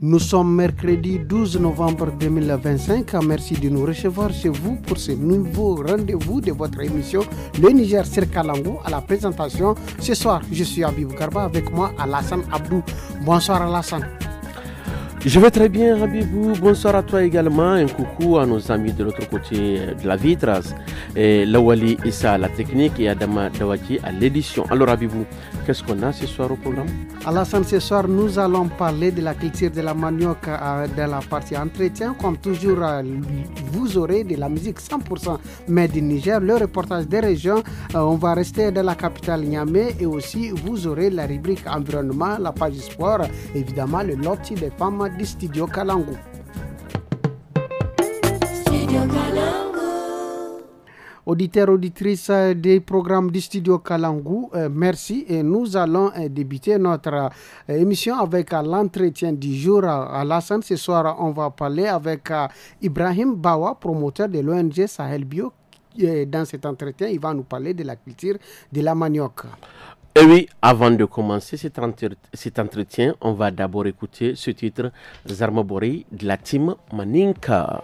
Nous sommes mercredi 12 novembre 2025. Merci de nous recevoir chez vous pour ce nouveau rendez-vous de votre émission Le Niger sur Kalangu. À la présentation, ce soir, je suis Habib Garba, avec moi Alassane Abdou. Bonsoir Alassane. Je vais très bien, Habibou. Bonsoir à toi également. Un coucou à nos amis de l'autre côté de la vitre. Lawali Issa à la technique et Adama Dawaji à l'édition. Alors, Habibou, qu'est-ce qu'on a ce soir au programme? Alassane, ce soir, nous allons parler de la culture de la manioc dans la partie entretien. Comme toujours, vous aurez de la musique 100% made in Niger, le reportage des régions. On va rester dans la capitale Niamey et aussi vous aurez la rubrique environnement, la page sport, évidemment le loti des femmes du studio Kalangu. Auditeurs, auditrices des programmes du studio Kalangu, merci. Et nous allons débuter notre émission avec l'entretien du jour à Alassane. Ce soir, on va parler avec Ibrahim Bawa, promoteur de l'ONG Sahel Bio. Dans cet entretien, il va nous parler de la culture de la manioc. Et oui, avant de commencer cet entretien, on va d'abord écouter ce titre Zarmabori de la team Maninka.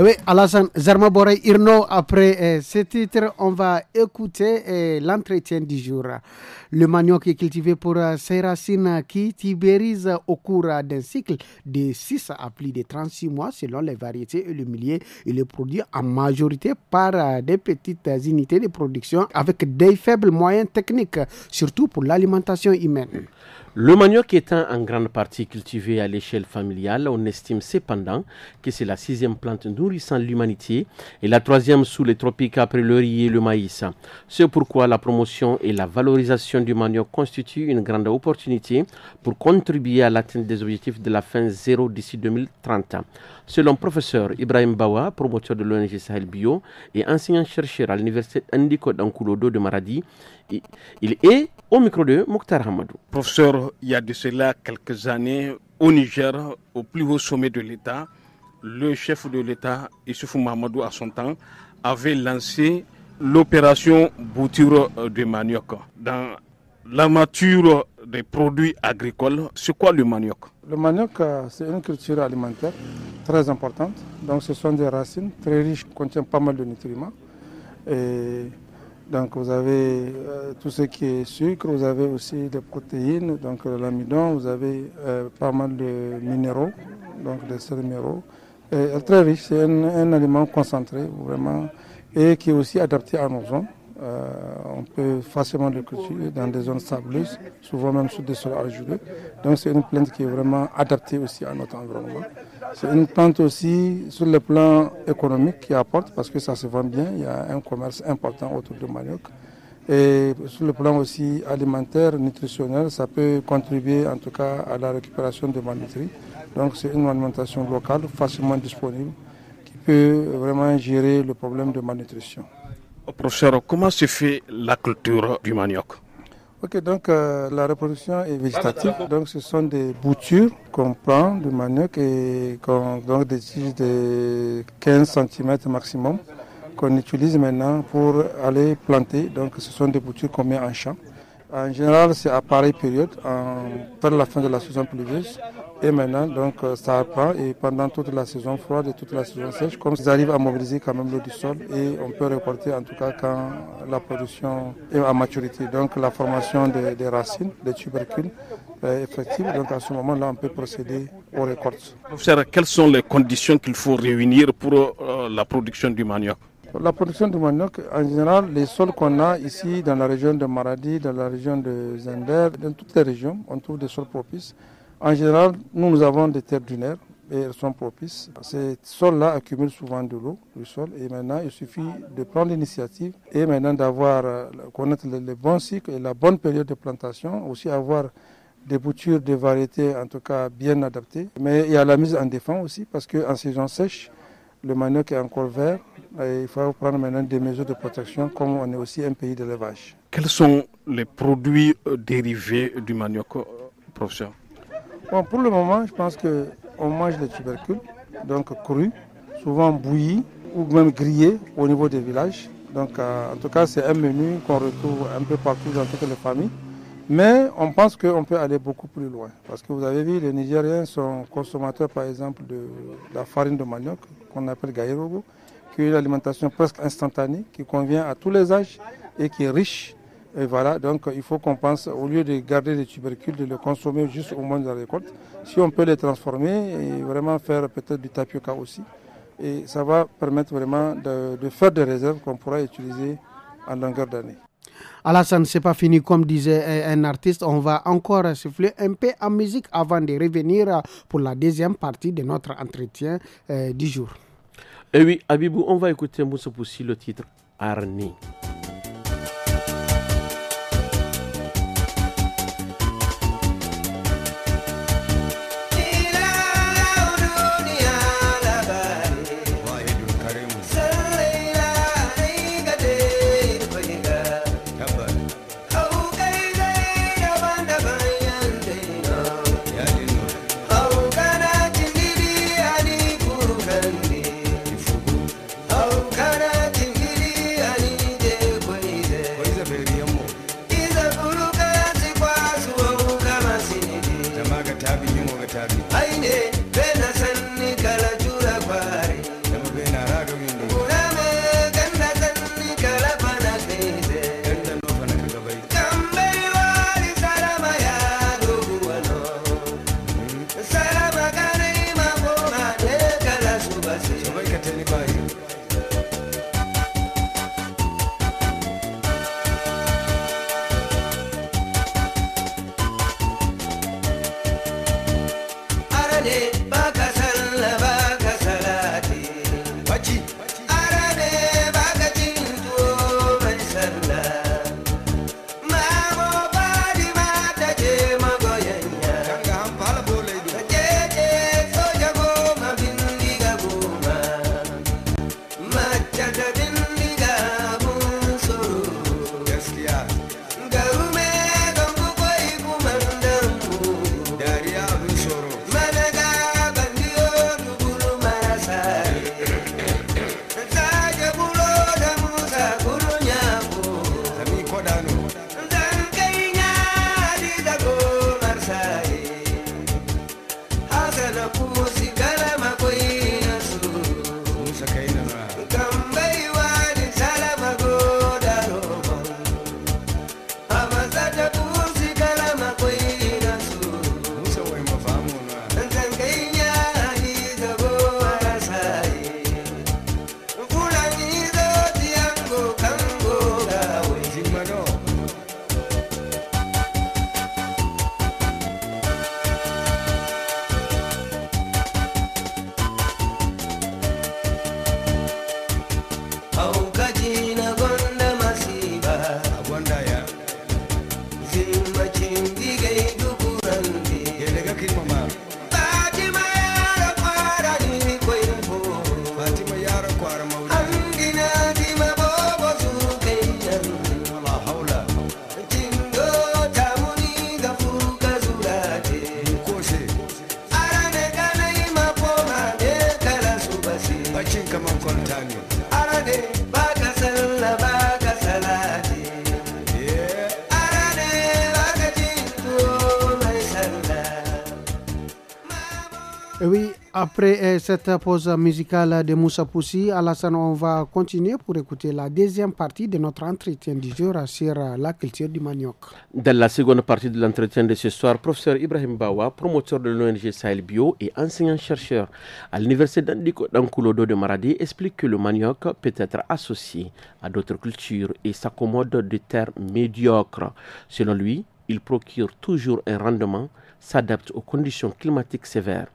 Oui, Alassane Zarmabore Irno, après ce titre, on va écouter l'entretien du jour. Le manioc est cultivé pour ses racines qui tibérisent au cours d'un cycle de 6 à plus de 36 mois selon les variétés et le milieu. Il est produit en majorité par des petites unités de production avec des faibles moyens techniques, surtout pour l'alimentation humaine. Le manioc étant en grande partie cultivé à l'échelle familiale, on estime cependant que c'est la 6e plante nourrissant l'humanité et la 3e sous les tropiques après le riz et le maïs. C'est pourquoi la promotion et la valorisation du manioc constituent une grande opportunité pour contribuer à l'atteinte des objectifs de la faim zéro d'ici 2030. Selon professeur Ibrahim Bawa, promoteur de l'ONG Sahel Bio et enseignant-chercheur à l'université Ndiko Dankulodo de Maradi, il est au micro de Mokhtar Hamadou. Professeur, il y a de cela quelques années, au Niger, au plus haut sommet de l'État, le chef de l'État, Issoufou Mahamadou, à son temps, avait lancé l'opération bouture de manioc. Dans l'armature des produits agricoles, c'est quoi le manioc? Le manioc, c'est une culture alimentaire très importante. Donc, ce sont des racines très riches, qui contiennent pas mal de nutriments. Et donc, vous avez tout ce qui est sucre, vous avez aussi des protéines, donc l'amidon, vous avez pas mal de minéraux, donc des sels minéraux. Et très riche, c'est un aliment concentré, vraiment, et qui est aussi adapté à nos zones. On peut facilement le cultiver dans des zones sableuses, souvent même sur des sols argileux. Donc c'est une plante qui est vraiment adaptée aussi à notre environnement. C'est une plante aussi sur le plan économique qui apporte parce que ça se vend bien, il y a un commerce important autour du manioc. Et sur le plan aussi alimentaire, nutritionnel, ça peut contribuer en tout cas à la récupération de malnutrie. Donc c'est une alimentation locale facilement disponible qui peut vraiment gérer le problème de malnutrition. Professeur, comment se fait la culture du manioc? Ok, donc la reproduction est végétative. Donc ce sont des boutures qu'on prend du manioc et donc des tiges de 15 cm maximum qu'on utilise maintenant pour aller planter. Donc ce sont des boutures qu'on met en champ. En général, c'est à pareille période, vers la fin de la saison pluvieuse. Et maintenant, donc, ça reprend et pendant toute la saison froide et toute la saison sèche, comme ils arrivent à mobiliser quand même l'eau du sol et on peut récolter en tout cas quand la production est à maturité. Donc la formation des racines, des tubercules est effective. Donc à ce moment-là, on peut procéder aux récoltes. Professeur, quelles sont les conditions qu'il faut réunir pour la production du manioc? La production du manioc, en général, les sols qu'on a ici dans la région de Maradi, dans la région de Zender, dans toutes les régions, on trouve des sols propices. En général, nous avons des terres dunaires et elles sont propices. Ces sols-là accumulent souvent de l'eau du sol et maintenant il suffit de prendre l'initiative et maintenant connaître les bons cycles et la bonne période de plantation, aussi avoir des boutures de variétés en tout cas bien adaptées. Mais il y a la mise en défense aussi parce qu'en saison sèche, le manioc est encore vert et il faut prendre maintenant des mesures de protection comme on est aussi un pays d'élevage. Quels sont les produits dérivés du manioc, professeur? Bon, pour le moment, je pense qu'on mange les tubercules, donc crus, souvent bouillis ou même grillés au niveau des villages. Donc en tout cas, c'est un menu qu'on retrouve un peu partout dans toutes les familles. Mais on pense qu'on peut aller beaucoup plus loin. Parce que vous avez vu, les Nigériens sont consommateurs par exemple de la farine de manioc, qu'on appelle gaïrogo, qui est une alimentation presque instantanée, qui convient à tous les âges et qui est riche. Et voilà, donc il faut qu'on pense, au lieu de garder les tubercules, de les consommer juste au moment de la récolte, si on peut les transformer et vraiment faire peut-être du tapioca aussi. Et ça va permettre vraiment de faire des réserves qu'on pourra utiliser en longueur d'année. Alassane, c'est pas fini, comme disait un artiste. On va encore souffler un peu en musique avant de revenir pour la deuxième partie de notre entretien du jour. Et oui, Abibou, on va écouter Moussa Poussi, le titre Arni. Kana tingiri ani de Oui, après cette pause musicale de Moussa Poussi, Alassane, on va continuer pour écouter la deuxième partie de notre entretien du jour sur la culture du manioc. Dans la seconde partie de l'entretien de ce soir, professeur Ibrahim Bawa, promoteur de l'ONG Sahel Bio et enseignant-chercheur à l'université d'Ankulodo de Maradi, explique que le manioc peut être associé à d'autres cultures et s'accommode de terres médiocres. Selon lui, il procure toujours un rendement, s'adapte aux conditions climatiques sévères.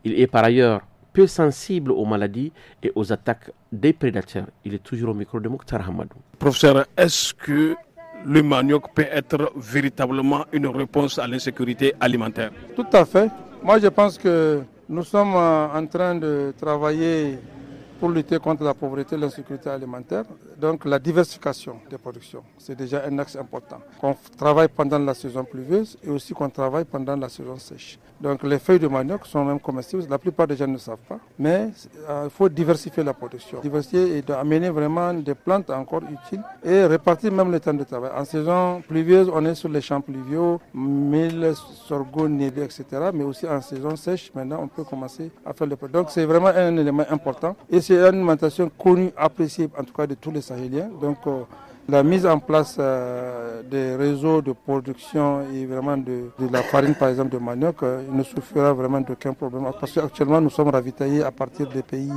Il est par ailleurs peu sensible aux maladies et aux attaques des prédateurs. Il est toujours au micro de Mokhtar Hamadou. Professeur, est-ce que le manioc peut être véritablement une réponse à l'insécurité alimentaire? Tout à fait. Moi, je pense que nous sommes en train de travailler pour lutter contre la pauvreté et l'insécurité alimentaire. Donc la diversification des productions, c'est déjà un axe important. Qu'on travaille pendant la saison pluvieuse et aussi qu'on travaille pendant la saison sèche. Donc les feuilles de manioc sont même comestibles, la plupart des gens ne savent pas. Mais il faut diversifier la production. Diversifier et d'amener vraiment des plantes encore utiles et répartir même le temps de travail. En saison pluvieuse, on est sur les champs pluviaux, mil, sorgho, niébé, etc. Mais aussi en saison sèche, maintenant on peut commencer à faire le produit. Donc c'est vraiment un élément important. Et c'est une alimentation connue, appréciée en tout cas de tous les Sahéliens. Donc la mise en place des réseaux de production et vraiment de la farine par exemple de manioc ne souffrira vraiment d'aucun problème. Parce qu'actuellement nous sommes ravitaillés à partir des pays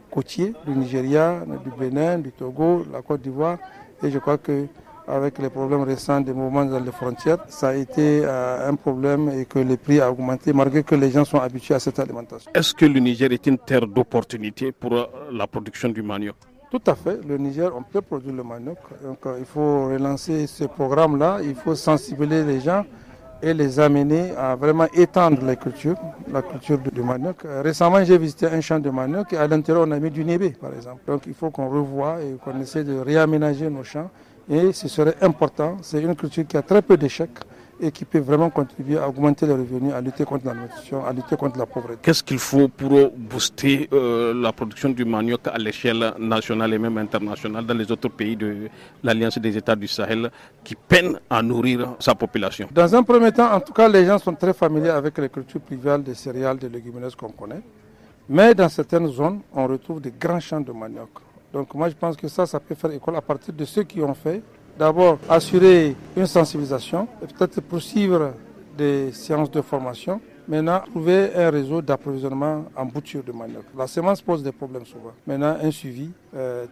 côtiers, du Nigeria, du Bénin, du Togo, la Côte d'Ivoire. Et je crois que avec les problèmes récents des mouvements dans les frontières, ça a été un problème et que les prix ont augmenté malgré que les gens sont habitués à cette alimentation. Est-ce que le Niger est une terre d'opportunité pour la production du manioc? Tout à fait. Le Niger, on peut produire le manioc. Donc il faut relancer ce programme-là, il faut sensibiliser les gens et les amener à vraiment étendre la culture du manioc. Récemment, j'ai visité un champ de manioc et à l'intérieur, on a mis du nébé, par exemple. Donc il faut qu'on revoie et qu'on essaie de réaménager nos champs. Et ce serait important. C'est une culture qui a très peu d'échecs et qui peut vraiment contribuer à augmenter les revenus, à lutter contre la malnutrition, à lutter contre la pauvreté. Qu'est-ce qu'il faut pour booster la production du manioc à l'échelle nationale et même internationale dans les autres pays de l'Alliance des États du Sahel qui peinent à nourrir sa population? Dans un premier temps, en tout cas, les gens sont très familiers avec les cultures pluviales des céréales, des légumineuses qu'on connaît. Mais dans certaines zones, on retrouve des grands champs de manioc. Donc moi je pense que ça peut faire école à partir de ceux qui ont fait. D'abord assurer une sensibilisation, et peut-être poursuivre des séances de formation. Maintenant trouver un réseau d'approvisionnement en bouture de manioc. La semence pose des problèmes souvent. Maintenant un suivi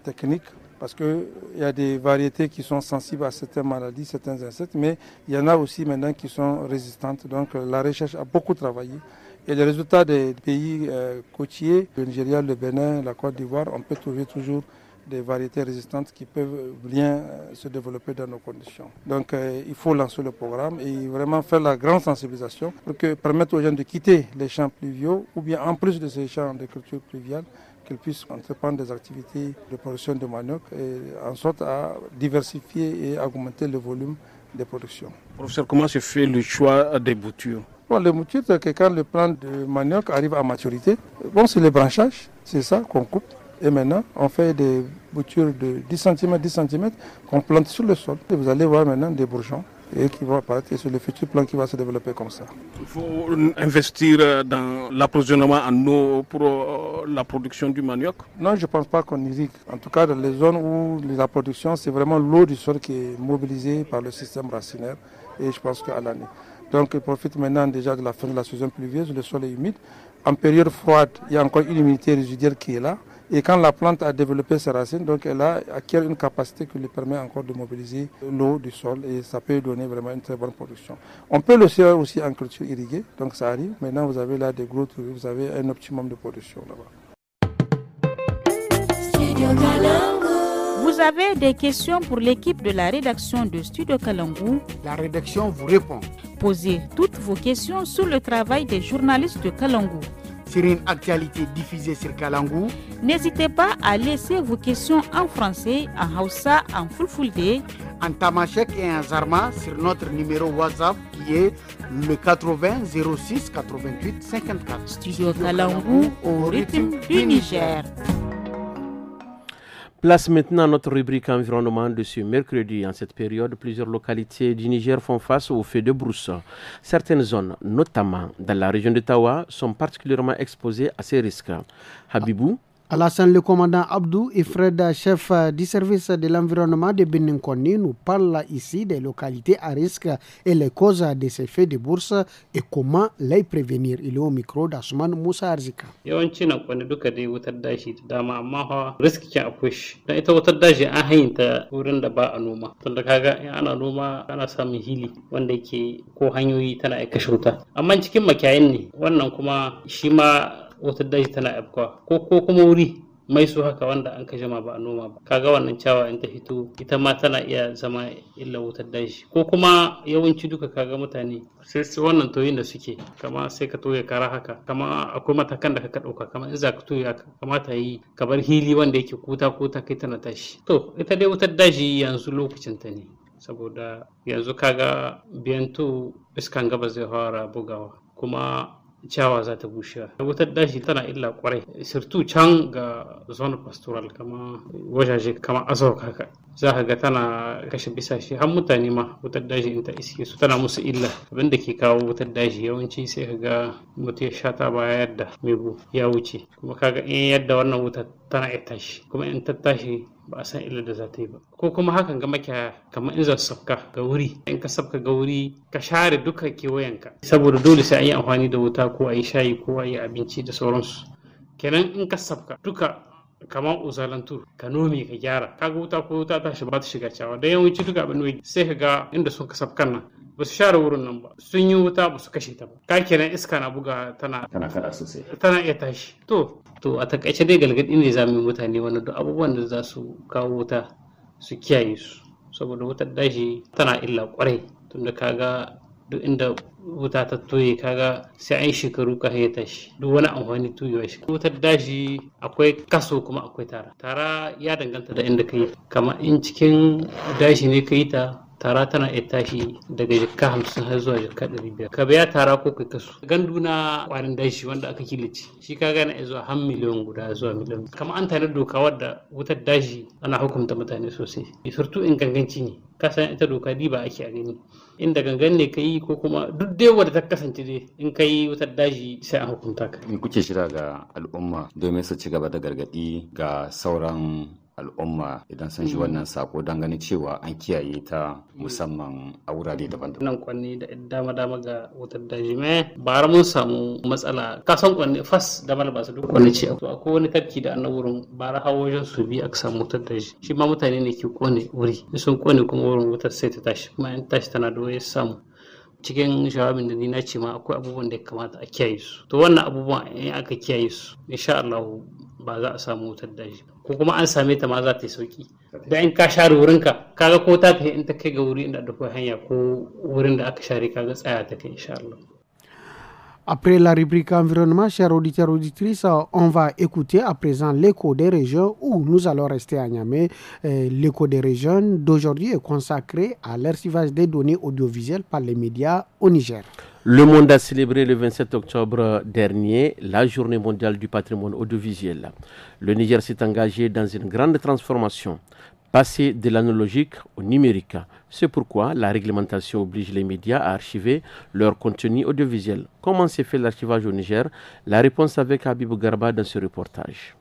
technique parce qu'il y a des variétés qui sont sensibles à certaines maladies, certains insectes, mais il y en a aussi maintenant qui sont résistantes. Donc la recherche a beaucoup travaillé. Et les résultats des pays côtiers, le Nigeria, le Bénin, la Côte d'Ivoire, on peut trouver toujours des variétés résistantes qui peuvent bien se développer dans nos conditions. Donc il faut lancer le programme et vraiment faire la grande sensibilisation pour permettre aux gens de quitter les champs pluviaux ou bien en plus de ces champs de culture pluviale, qu'ils puissent entreprendre des activités de production de manioc et en sorte à diversifier et augmenter le volume des productions. Professeur, comment se fait le choix des boutures? Bon, les boutures, c'est que quand le plant de manioc arrive à maturité, bon, c'est le branchage, c'est ça qu'on coupe. Et maintenant, on fait des boutures de 10 cm qu'on plante sur le sol. Et vous allez voir maintenant des bourgeons et qui vont apparaître. Et c'est le futur plant qui va se développer comme ça. Il faut investir dans l'approvisionnement en eau pour la production du manioc? Non, je ne pense pas qu'on irrigue. En tout cas, dans les zones où la production, c'est vraiment l'eau du sol qui est mobilisée par le système racinaire. Et je pense qu'à l'année. Donc, il profite maintenant déjà de la fin de la saison pluvieuse. Le sol est humide. En période froide, il y a encore une humidité résiduelle qui est là. Et quand la plante a développé ses racines, donc elle a acquiert une capacité qui lui permet encore de mobiliser l'eau du sol et ça peut donner vraiment une très bonne production. On peut le faire aussi en culture irriguée, donc ça arrive. Maintenant, vous avez là des gros trucs, vous avez un optimum de production là-bas. Vous avez des questions pour l'équipe de la rédaction de Studio Kalangu? La rédaction vous répond. Posez toutes vos questions sur le travail des journalistes de Kalangu. Sur une actualité diffusée sur Kalangu, n'hésitez pas à laisser vos questions en français, en Hausa, en Fulfulde, en Tamashek et en Zarma sur notre numéro WhatsApp qui est le 80 06 88 54. Studio Kalangu au rythme du Niger. Place maintenant à notre rubrique environnement de ce mercredi. En cette période, plusieurs localités du Niger font face aux feux de brousse. Certaines zones, notamment dans la région de Tawa, sont particulièrement exposées à ces risques. Habibou. Alassane, le commandant Abdou et Fred, chef du service de l'environnement de Beninkoni, nous parle ici des localités à risque et les causes de ces feux de bourse et comment les prévenir. Il est au micro d'Asman Moussa Arzika. Yawanci nan kwanne duka dai wutar dashi da dama amma fa riski ke akwai shi. Dan ita wutar dashi an hayinta wurin da ba a noma. Tunda kaga in ana noma ana samun hili wanda yake ko hanyoyi tana aika wuta. Amma cikin makiyayin ne wannan kuma shi ma wutar daji tana afkuwa ko kuma wuri mai su haka wanda an ka jama ba a noma ba kaga wannan ciyawa in ta fito ita ma tana iya zama illa wutar daji ko kuma yawanci duka kaga mutane sai wannan toyin da suke kama sai ka toye kara haka kama akwai matakan da ka dauka kama in za ka toye haka kamata yi ka bar hili wanda yake kuta kai tana tashi to ita dai wutar daji yanzu lokacin ta ne saboda yanzu kaga biyanto iskan gaba zai fara bugawa kuma ciyawa za ta bushe. Wutar dashi tana illa kwarai surtu can ga zone pastoral kama wajaje kama azau haka za ka ga tana kashe bisashe har mutane ma wutar daji in ta iske su tana musu illa abin da ke kawo wutar daji yawanci sai ka ga mutum ya sha ta baya yadda megu ya wuce kuma kaga in yadda wannan wutar tana iya tashi kuma in ta tashi ba a san illa da za ta yi ba ko kuma hakan ga makiyaya kamar in za su sabka ga wuri in ka sabka ga wuri ka share duka kewayenka saboda dole sai an yi amfani da wuta ko a yi shayi ko a yi abinci da sauransu kenan in ka sabka duka kamar uzalantur ka nome ka gyara kaga wuta ko wuta ta shi ba ta shiga cewa da yawanci duka abin da sai ka ga inda sun ka sabkan nan ba su share wurin nan ba sun yi wuta ba su kashe ta ba ka kenan iska na buga tana kada sosai tana iya tashi to a takaice dai galgadi ne za mu yi mutane wani duk abubuwan da za su kawo wuta su kiyaye su saboda wutar dashi tana illa kwarai tunda kaga duk inda wuta ta toye kaga sai an yi shekaru ka ya tashi duk wani amfani tuyewa shi wutar dashi akwai kaso kuma akwai tara ya danganta da inda ka yi kama in cikin dashi ne ka yi tara tana iya tashi daga jikka 50 har zuwa jikka 500 ka biya tara ko kai kaso gandu na kwarin dashi wanda aka killace shi ka gane zuwa har miliyan guda zuwa miliyan kama an tare doka wadda wutar dashi ana hukunta mutane sosai surtu in ganganci ne ka san ita doka diba ake a gani inda gangan ne ka yi ko kuma duk dai wadda ta kasance dai in ka yi wutar daji sai a hukunta ka. Me kuke shira ga al'umma domin su ci gaba da gargaɗi ga sauran al'umma idan sun shi wannan sako don ganin cewa an kiyaye ta musamman a wurare daban-daban. Nan kwanne da dama ga wutar daji mai bara mun samu matsala kasan kwanne fas da ba su duk kwanne ce to akwai wani tarki da annan wurin bara hawo wajen su bi aka samu wutar daji shi ma mutane ne ke kone wuri sun kone kuma wurin wutar sai ta tashi kuma in tashi tana da wayar samu cikin jawabin da ni na ce ma akwai abubuwan da ya kamata a kiyaye su. To wannan abubuwan in aka kiyaye su insha Allah ba za a samu wutar daji ko kuma an same ta ma za ta yi sauki. Da in ka share wurinka kaga ko ta tafi in ta kai ga wuri inda da kai hanya ko wurin da aka share kaga tsaya ta kai insha Allah. Après la rubrique environnement, chers auditeurs et auditrices, on va écouter à présent l'écho des régions où nous allons rester à Niamey. L'écho des régions d'aujourd'hui est consacré à l'archivage des données audiovisuelles par les médias au Niger. Le monde a célébré le 27 octobre dernier la journée mondiale du patrimoine audiovisuel. Le Niger s'est engagé dans une grande transformation, passer de l'analogique au numérique. C'est pourquoi la réglementation oblige les médias à archiver leur contenu audiovisuel. Comment s'est fait l'archivage au Niger? La réponse avec Habibou Garba dans ce reportage.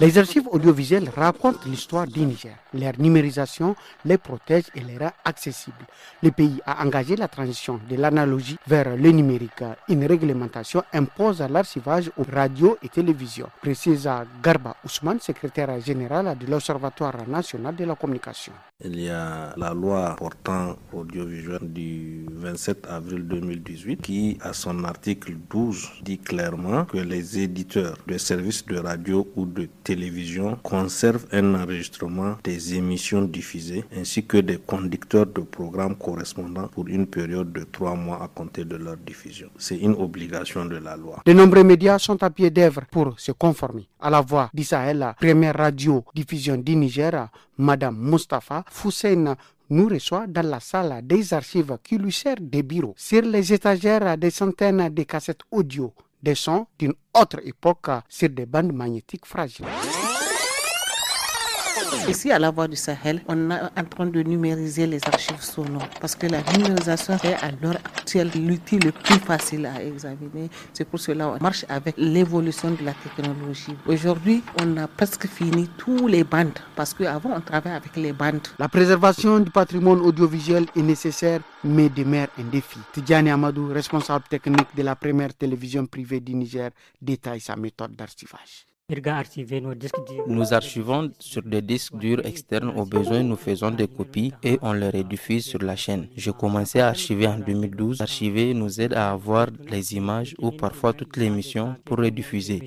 Les archives audiovisuelles racontent l'histoire du Niger. Leur numérisation les protège et les rend accessibles. Le pays a engagé la transition de l'analogie vers le numérique. Une réglementation impose l'archivage aux radios et télévisions, précise Garba Ousmane, secrétaire général de l'Observatoire national de la communication. Il y a la loi portant audiovisuel du 27 avril 2018 qui, à son article 12, dit clairement que les éditeurs de services de radio ou de télévision conservent un enregistrement des émissions diffusées ainsi que des conducteurs de programmes correspondants pour une période de 3 mois à compter de leur diffusion. C'est une obligation de la loi. De nombreux médias sont à pied d'œuvre pour se conformer. À la voix d'Israël, la première radio diffusion du Niger, Madame Mustafa Foussein nous reçoit dans la salle des archives qui lui sert de bureau. Sur les étagères, des centaines de cassettes audio, des sons d'une autre époque sur des bandes magnétiques fragiles. Ici, à la Voix du Sahel, on est en train de numériser les archives sonores parce que la numérisation est à l'heure actuelle l'outil le plus facile à examiner. C'est pour cela qu'on marche avec l'évolution de la technologie. Aujourd'hui, on a presque fini tous les bandes parce qu'avant, on travaillait avec les bandes. La préservation du patrimoine audiovisuel est nécessaire, mais demeure un défi. Tidjani Amadou, responsable technique de la première télévision privée du Niger, détaille sa méthode d'archivage. Nous archivons sur des disques durs externes. Au besoin, nous faisons des copies et on les rediffuse sur la chaîne. J'ai commencé à archiver en 2012. Archiver nous aide à avoir les images ou parfois toutes les émissions pour rediffuser.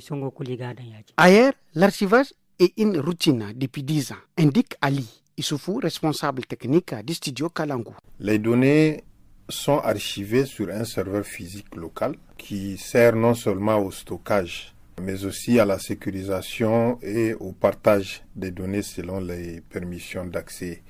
Ailleurs, l'archivage est une routine depuis 10 ans, indique Ali Issoufou, responsable technique du studio Kalangu. Les données sont archivées sur un serveur physique local qui sert non seulement au stockage, mais aussi à la sécurisation et au partage des données selon les permissions d'accès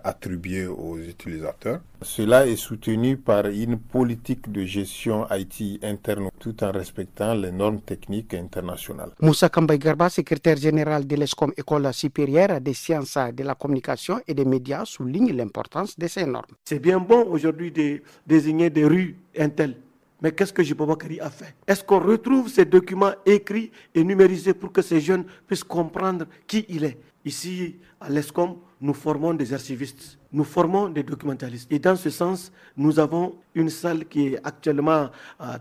attribuées aux utilisateurs. Cela est soutenu par une politique de gestion IT interne tout en respectant les normes techniques internationales. Moussa Kambay Garba, secrétaire général de l'ESCOM, École supérieure des sciences de la communication et des médias, souligne l'importance de ces normes. C'est bien bon aujourd'hui de désigner des rues Intel. Mais qu'est-ce que Jibobakari a fait? Est-ce qu'on retrouve ces documents écrits et numérisés pour que ces jeunes puissent comprendre qui il est? Ici, à l'ESCOM, nous formons des archivistes, nous formons des documentalistes. Et dans ce sens, nous avons une salle qui est actuellement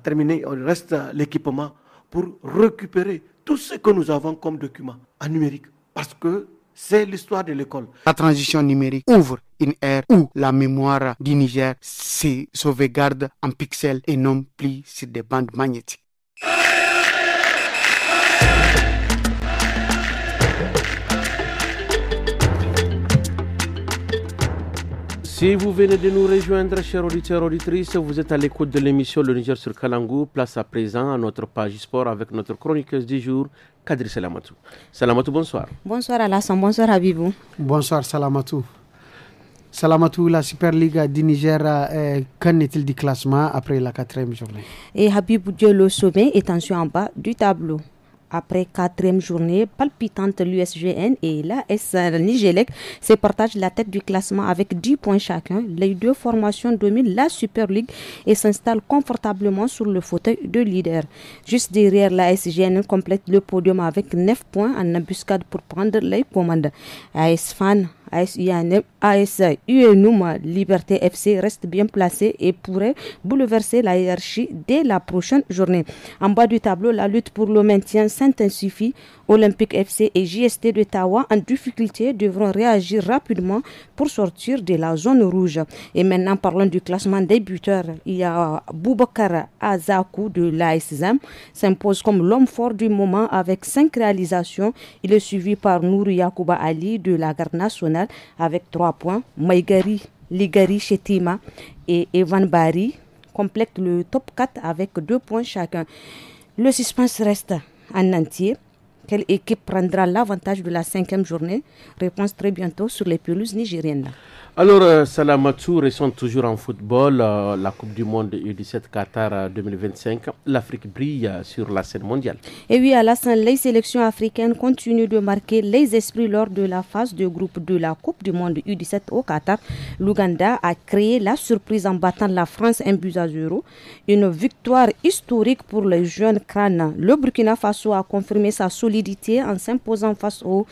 terminée. Il reste l'équipement pour récupérer tout ce que nous avons comme documents en numérique. Parce que c'est l'histoire de l'école. La transition numérique ouvre une ère où la mémoire du Niger se sauvegarde en pixels et non plus sur des bandes magnétiques. Si vous venez de nous rejoindre, chers auditeurs et auditrices, vous êtes à l'écoute de l'émission Le Niger sur Kalangu. Place à présent à notre page sport avec notre chroniqueuse du jour, Kadri Salamatou. Salamatou, bonsoir. Bonsoir Alassane, bonsoir Habibou. Bonsoir Salamatou. Salamatou, la Super League du Niger, qu'en est-il du classement après la 4e journée? Et Habibou, Dieu, le sommet est tension en bas du tableau. Après 4e journée palpitante, l'USGN et l'AS Nigelec se partagent la tête du classement avec 10 points chacun. Les deux formations dominent la Super League et s'installent confortablement sur le fauteuil de leader. Juste derrière, l'AS GN complète le podium avec 9 points en embuscade pour prendre les commandes. AS Fan AS UNUM Liberté FC reste bien placé et pourrait bouleverser la hiérarchie dès la prochaine journée. En bas du tableau, la lutte pour le maintien s'intensifie. Olympique FC et JST d'Ottawa en difficulté devront réagir rapidement pour sortir de la zone rouge. Et maintenant, parlons du classement des buteurs. Il y a Boubacar Azakou de l'ASM s'impose comme l'homme fort du moment avec 5 réalisations. Il est suivi par Nouri Yakouba Ali de la Garde nationale avec 3 points. Maïgari Ligari Chetima et Evan Bari complètent le top 4 avec 2 points chacun. Le suspense reste en entier. Quelle équipe prendra l'avantage de la 5e journée? Réponse très bientôt sur les pelouses nigériennes. Alors, Salamatou, restons toujours en football. La Coupe du Monde U17 Qatar 2025, l'Afrique brille sur la scène mondiale. Et oui, Alassane, les sélections africaines continuent de marquer les esprits lors de la phase de groupe de la Coupe du Monde U17 au Qatar. L'Ouganda a créé la surprise en battant la France 1-0. Une victoire historique pour les jeunes crânes. Le Burkina Faso a confirmé sa solidité en s'imposant face au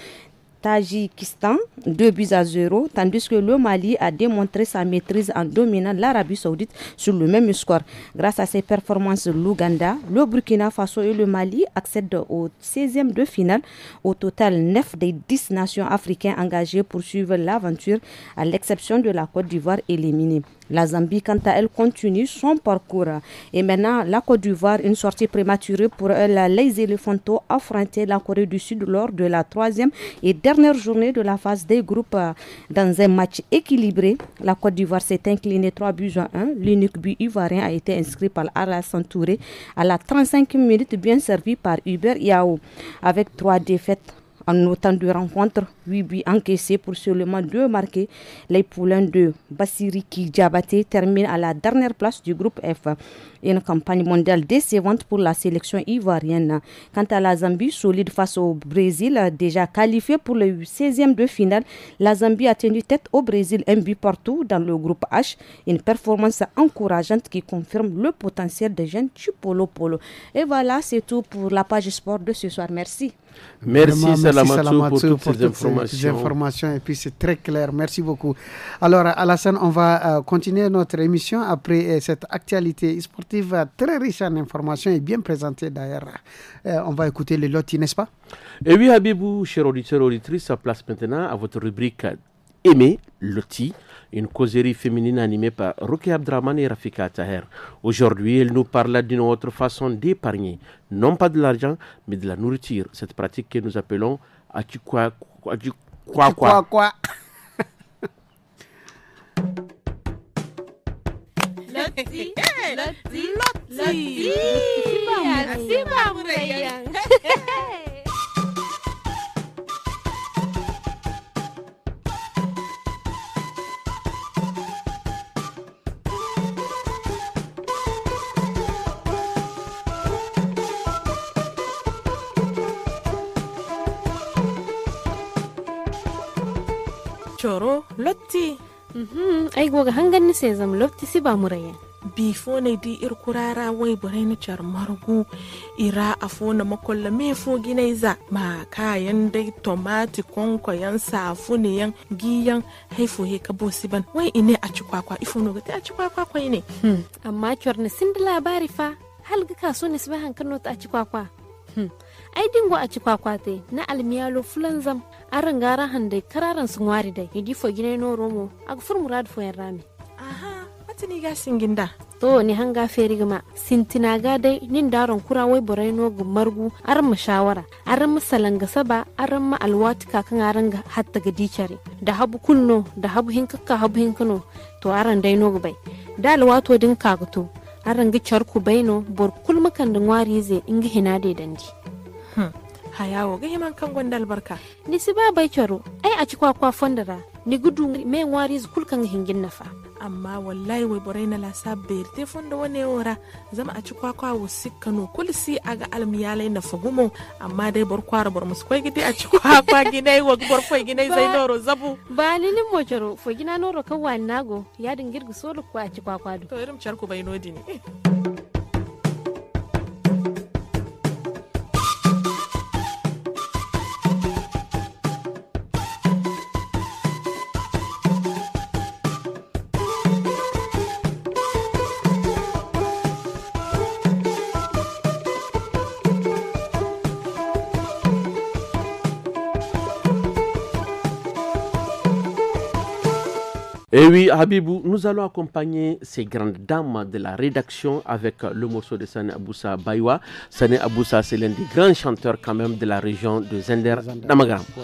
Tadjikistan 2-0, tandis que le Mali a démontré sa maîtrise en dominant l'Arabie Saoudite sur le même score. Grâce à ses performances, l'Ouganda, le Burkina Faso et le Mali accèdent au 16e de finale. Au total, 9 des 10 nations africaines engagées poursuivent l'aventure, à l'exception de la Côte d'Ivoire éliminée. La Zambie, quant à elle, continue son parcours. Et maintenant, la Côte d'Ivoire, une sortie prématurée pour les éléphantos affronter la Corée du Sud lors de la 3e et dernière journée de la phase des groupes dans un match équilibré. La Côte d'Ivoire s'est inclinée 3-1. L'unique but ivoirien a été inscrit par Alassane Touré à la 35e minute, bien servi par Hubert Yao. Avec 3 défaites en autant de rencontres, 8 buts encaissés pour seulement 2 marqués. Les poulains de Bassiriki Diabaté terminent à la dernière place du groupe F. Une campagne mondiale décevante pour la sélection ivoirienne. Quant à la Zambie, solide face au Brésil, déjà qualifié pour le 16e de finale, la Zambie a tenu tête au Brésil 1 but partout dans le groupe H. Une performance encourageante qui confirme le potentiel des jeunes Chipolo Polo. Et voilà, c'est tout pour la page sport de ce soir. Merci. Merci Salamatou pour toutes ces informations. Et puis c'est très clair. Merci beaucoup. Alors Alassane, on va continuer notre émission après cette actualité sportive très riche en informations et bien présentée d'ailleurs. On va écouter les lotis, n'est-ce pas? Et oui Habibou, chers auditeurs et auditrices, ça place maintenant à votre rubrique Aimer Loti, une causerie féminine animée par Roké Abdraman et Rafika Taher. Aujourd'hui, elle nous parle d'une autre façon d'épargner, non pas de l'argent, mais de la nourriture. Cette pratique que nous appelons Achikwa. Loti. Choro, Lotti. Ai goga hangan ni sai zam Lotti si ba murayen. Bifo ne di ir kurara wai bare ni char margu ira afona makolla me fo ginaiza ma kayan dai tomati konkoyan safune yan giyan haifo he ka bosiban wai ine a ci kwakwa ifo no ga a ci kwakwa kwai ne amma chor ne sin da labari fa hal ga kaso ne sibe hankan no ta ci kwakwa ai dingo a ci kwakwa te na almiyalo fulan zam aran gara hande kararan sun wari dai yidi fo ginai no romo ag fur murad fo yan rami aha matini ga singinda to ni hanga feri gama sintina ga dai nin daron kura wai borai no margu aran mashawara aran masalanga saba aran ma alwati kakan aran ga hatta ga dicare da habu kulno da habu hinkaka habu hinkano to aran dai no bai da alwato din kagato aran ga charku baino bor kulmakan da wari ze inga hina dai dandi hayawo ga himan kan gondal barka ni si ba bai charo ai a ci kwakwa fondara ni gudu me wari kulkan hingin nafa amma wallahi wai borai na la sabber te fonda wane wora zama a ci kwakwa wusikano kulsi aga almiyalai na fagumo amma dai bor kwara bor muskoi gidi a ci kwakwa ginai wa bor foi ginai zai noro zabu ba ni nin mojaro fo gina noro kan wan nago ya dingirgu solo ko a ci kwakwa do to irim charku bai nodi ni Et oui, Habibou, nous allons accompagner ces grandes dames de la rédaction avec le morceau de Sani Aboussa Baywa. Sani Aboussa, c'est l'un des grands chanteurs quand même de la région de Zender, Damagaram. Ouais.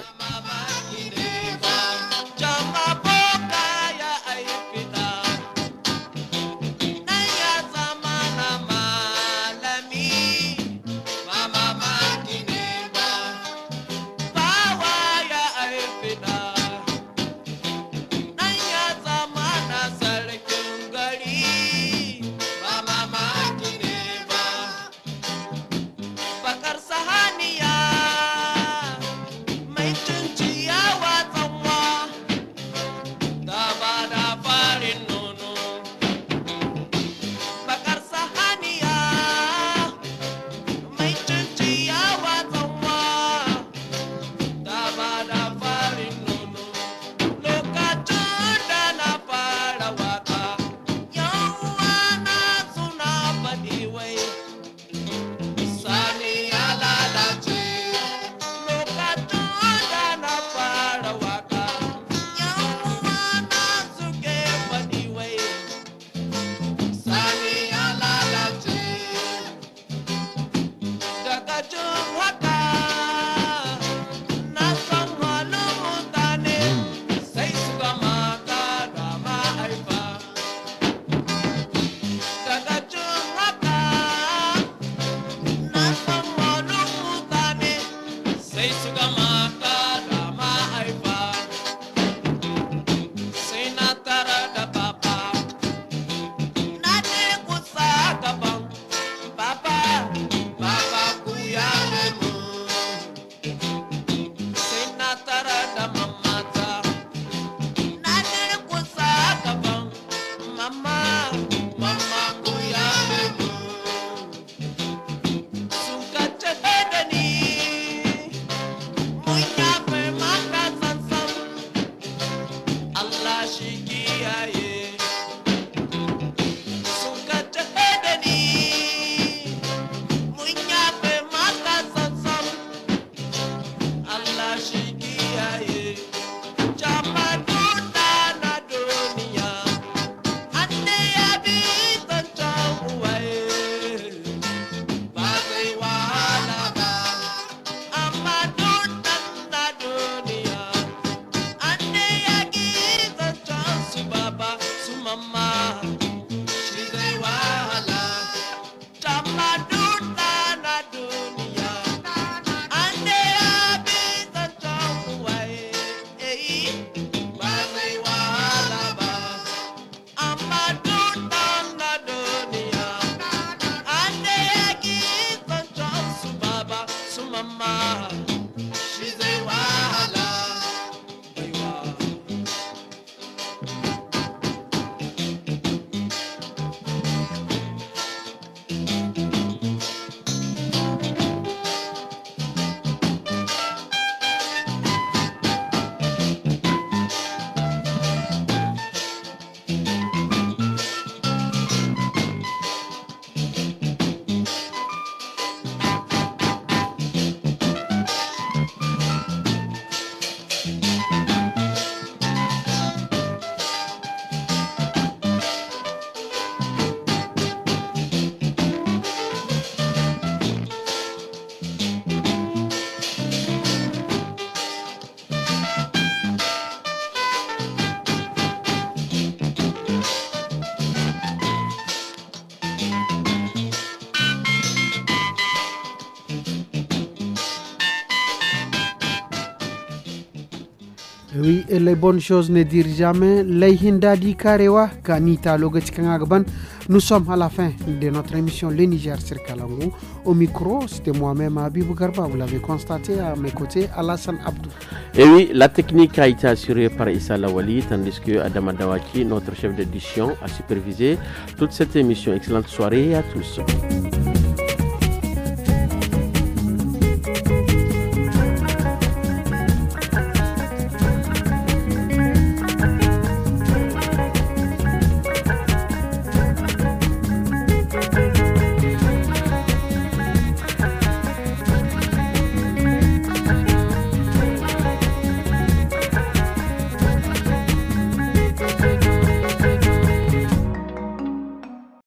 Oui, et les bonnes choses ne dirent jamais. Leihinda di Karewa, Kanita Logachkangagban. Nous sommes à la fin de notre émission Le Niger sur Kalangou. Au micro, c'était moi-même Abibou Garba. Vous l'avez constaté à mes côtés, Alassane Abdou. Et oui, la technique a été assurée par Issa Lawali, tandis que Adama Dawaki, notre chef d'édition, a supervisé toute cette émission. Excellente soirée à tous.